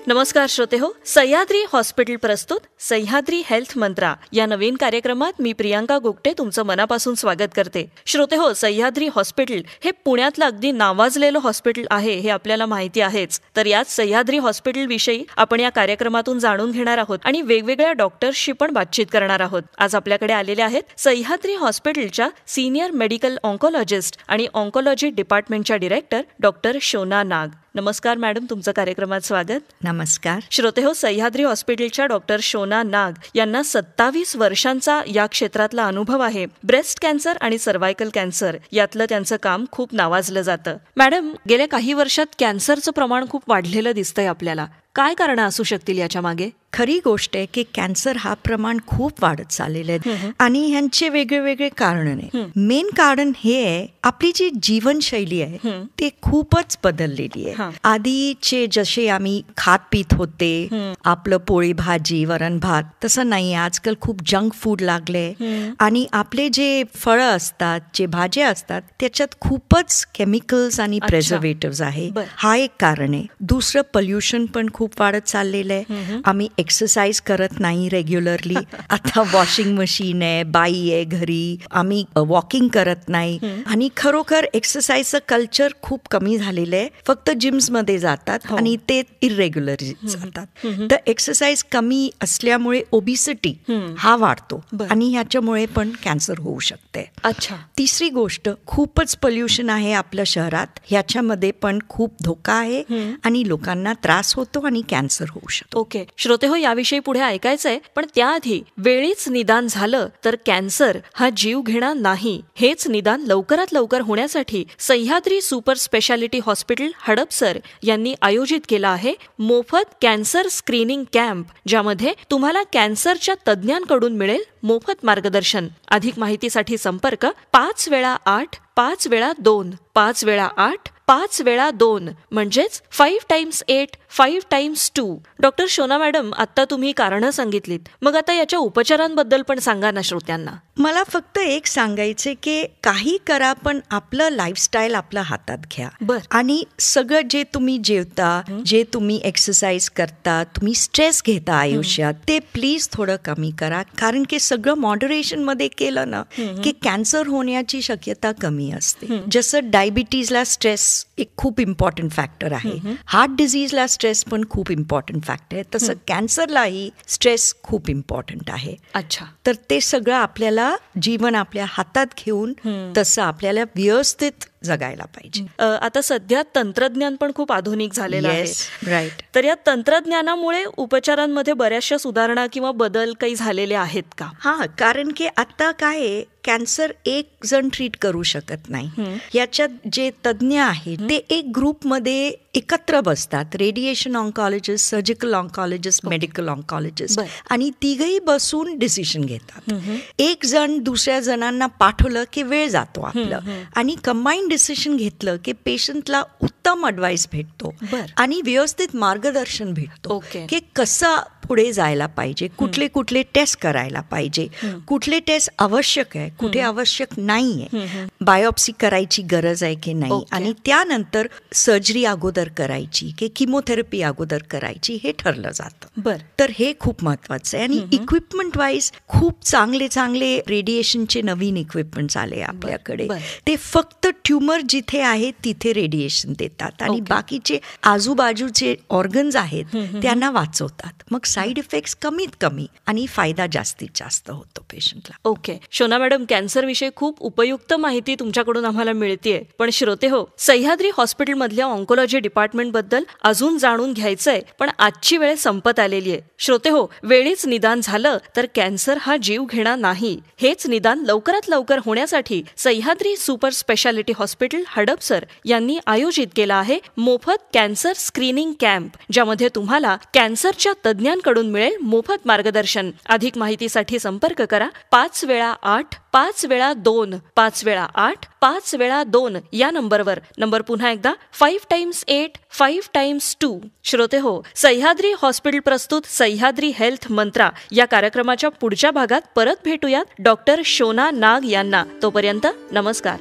नमस्कार श्रोते हो, सह्याद्री हॉस्पिटल प्रस्तुत सह्याद्री हेल्थ मंत्रा या नवीन कार्यक्रमात मी प्रियांका गोगटे तुमचं मनापासून स्वागत करते. श्रोते हो, सह्याद्री हॉस्पिटल हे पुण्यातलं अगदी नावाजलेलं हॉस्पिटल आहे हे आपल्याला माहिती आहेच. तर याच सह्याद्री हॉस्पिटल विषयी आपण या कार्यक्रमातून जाणून घेणार आहोत आणि वेगवेगळ्या डॉक्टर्सशी पण बातचीत करणार आहोत. आज आपल्याकडे आलेले आहेत सह्याद्री हॉस्पिटलच्या सिनियर मेडिकल ऑन्कोलॉजिस्ट आणि ऑन्कोलॉजी डिपार्टमेंटच्या डिरेक्टर डॉक्टर शोना नाग. नमस्कार मॅडम, तुमचं कार्यक्रमात स्वागत. नमस्कार श्रोते हो, सह्याद्री हॉस्पिटलच्या डॉक्टर शोना नाग यांना 27 वर्षांचा या क्षेत्रातला अनुभव आहे. ब्रेस्ट कॅन्सर आणि सर्व्हायकल कॅन्सर यातलं त्यांचं काम खूप नावाजलं जातं. मॅडम, गेल्या काही वर्षात कॅन्सरचं प्रमाण खूप वाढलेलं दिसतंय आपल्याला. काय कारणं असू शकतील याच्या मागे? खरी गोष्ट आहे की कॅन्सर हा प्रमाण खूप वाढत चाललेलं आहे आणि ह्यांचे वेगळे कारण आहे. मेन कारण हे आहे, आपली जी जीवनशैली आहे ते खूपच बदललेली आहे. आधीचे जसे आम्ही खात पीत होते, आपलं पोळी भाजी वरण भात, तसं नाही. आजकाल खूप जंक फूड लागले आणि आपले जे फळं असतात, जे भाज्या असतात, त्याच्यात खूपच केमिकल्स आणि प्रिझर्वेटिव्ह आहे. हा एक कारण आहे. दुसरं, पोल्युशन पण खूप वाढत चाललेलं आहे. आम्ही एक्सरसाइज करत नाही रेग्युलरली. आता वॉशिंग मशीन आहे, बाई आहे घरी, आम्ही वॉकिंग करत नाही आणि खरोखर एक्सरसाइजचं कल्चर खूप कमी झालेलं आहे. फक्त जिम्स मध्ये जातात आणि ते इरेग्युलरली जातात. तर एक्सरसाइज कमी असल्यामुळे ओबिसिटी हा वाढतो आणि ह्याच्यामुळे पण कॅन्सर होऊ शकते. अच्छा. तिसरी गोष्ट, खूपच पोल्युशन आहे आपल्या शहरात. ह्याच्यामध्ये पण खूप धोका आहे आणि लोकांना त्रास होतो आणि कॅन्सर होऊ शकतो. ओके श्रोते हो, याविषयी पुढे ऐकायचंय, पण त्याआधी वेळीच निदान झालं तर कॅन्सर हा जीव घेणार नाही, हेच निदान लवकरात लवकर होण्यासाठी Sahyadri super speciality hospital Hadapsar यांनी आयोजित केला आहे मोफत कॅन्सर स्क्रीनिंग कॅम्प, ज्यामध्ये तुम्हाला कॅन्सरच्या तज्ज्ञांकडून मिळेल मोफत मार्गदर्शन. अधिक माहितीसाठी संपर्क 5x8 5x2 5x8 5x2 म्हणजेच 5x8 5x2. डॉक्टर शोना मॅडम, आता तुम्ही कारणं सांगितलीत, मग आता याच्या उपचारांबद्दल पण सांगा ना श्रोत्यांना. मला फक्त एक सांगायचे की काही करा पण आपलं लाईफस्टाईल आपल्या हातात घ्या. आणि सगळं जे तुम्ही जेवता, जे तुम्ही एक्सरसाइज करता, तुम्ही स्ट्रेस घेता आयुष्यात, ते प्लीज थोडं कमी करा. कारण की सगळं मॉडरेशन मध्ये केलं ना की कॅन्सर होण्याची शक्यता कमी असते. जसं डायबिटीजला स्ट्रेस एक खूप इम्पॉर्टंट फॅक्टर आहे, हार्ट डिझीजला स्ट्रेस पण खूप इम्पॉर्टंट फॅक्टर आहे, तसं कॅन्सरलाही स्ट्रेस खूप इम्पॉर्टंट आहे. अच्छा. तर ते सगळं आपल्याला जीवन आपल्या हातात घेऊन तसं आपल्याला व्यवस्थित जगायला पाहिजे. आता सध्या तंत्रज्ञान पण खूप आधुनिक झालेलं आहे. राईट. तर या तंत्रज्ञानामुळे उपचारांमध्ये बऱ्याचशा सुधारणा किंवा बदल काही झालेले आहेत का? हा, कारण की आता काय आहे, कॅन्सर एक जण ट्रीट करू शकत नाही. याच्यात जे तज्ज्ञ आहेत ते एक ग्रुपमध्ये एकत्र बसतात. Radiation oncologist, surgical oncologist, medical oncologist, आणि तिघही बसून डिसिजन घेतात. एक जण दुसऱ्या जणांना पाठवलं की वेळ जातो आपलं, आणि कंबाईन डिसिजन घेतलं की पेशंटला उत्तम ॲडवाइस भेटतो आणि व्यवस्थित मार्गदर्शन भेटतो की कसं पुढे जायला पाहिजे, कुठले कुठले टेस्ट करायला पाहिजे, कुठले टेस्ट आवश्यक आहे, कुठे आवश्यक नाहीये, बायोप्सी करायची गरज आहे की नाही, आणि त्यानंतर सर्जरी अगोदर करायची की किमोथेरपी अगोदर करायची हे ठरलं जातं. तर हे खूप महत्वाचं आहे. आणि इक्विपमेंट वाईज खूप चांगले चांगले रेडिएशनचे नवीन इक्विपमेंट्स आले आपल्याकडे. ते फक्त ट्युमर जिथे आहे तिथे रेडिएशन देतात आणि बाकीचे आजूबाजूचे ऑर्गन्स आहेत त्यांना वाचवतात. मग साईड इफेक्ट्स कमीत कमी आणि फायदा जास्तीत जास्त होतो पेशंटला. ओके शोना मॅडम, कॅन्सर विषयी खूप उपयुक्त माहिती तुमच्याकडून आम्हाला मिळतेय. पण श्रोते हो, सह्याद्री हॉस्पिटल मधल्या ऑन्कोलॉजी डिपार्टमेंट बद्दल अजून जाणून घ्यायचंय, पण आजची वेळ संपत आलेली आहे. श्रोते हो, वेळीच निदान झालं तर कॅन्सर हा जीव घेणार नाही, हेच निदान लवकरात लवकर होण्यासाठी Sahyadri super speciality hospital Hadapsar यांनी आयोजित केला आहे मोफत कॅन्सर स्क्रीनिंग कॅम्प, ज्यामध्ये तुम्हाला कॅन्सरच्या तज्ज्ञांकडून मिळेल मोफत मार्गदर्शन. अधिक माहितीसाठी संपर्क करा 5x8 5x2 5x8 5x2 या नंबरवर. नंबर पुन्हा एकदा 5x8 5x2. श्रोते हो, सह्याद्री हॉस्पिटल प्रस्तुत सह्याद्री हेल्थ मंत्रा या कार्यक्रमाच्या पुढच्या भागात परत भेटूयात डॉक्टर शोना नाग यांना. तोपर्यंत नमस्कार.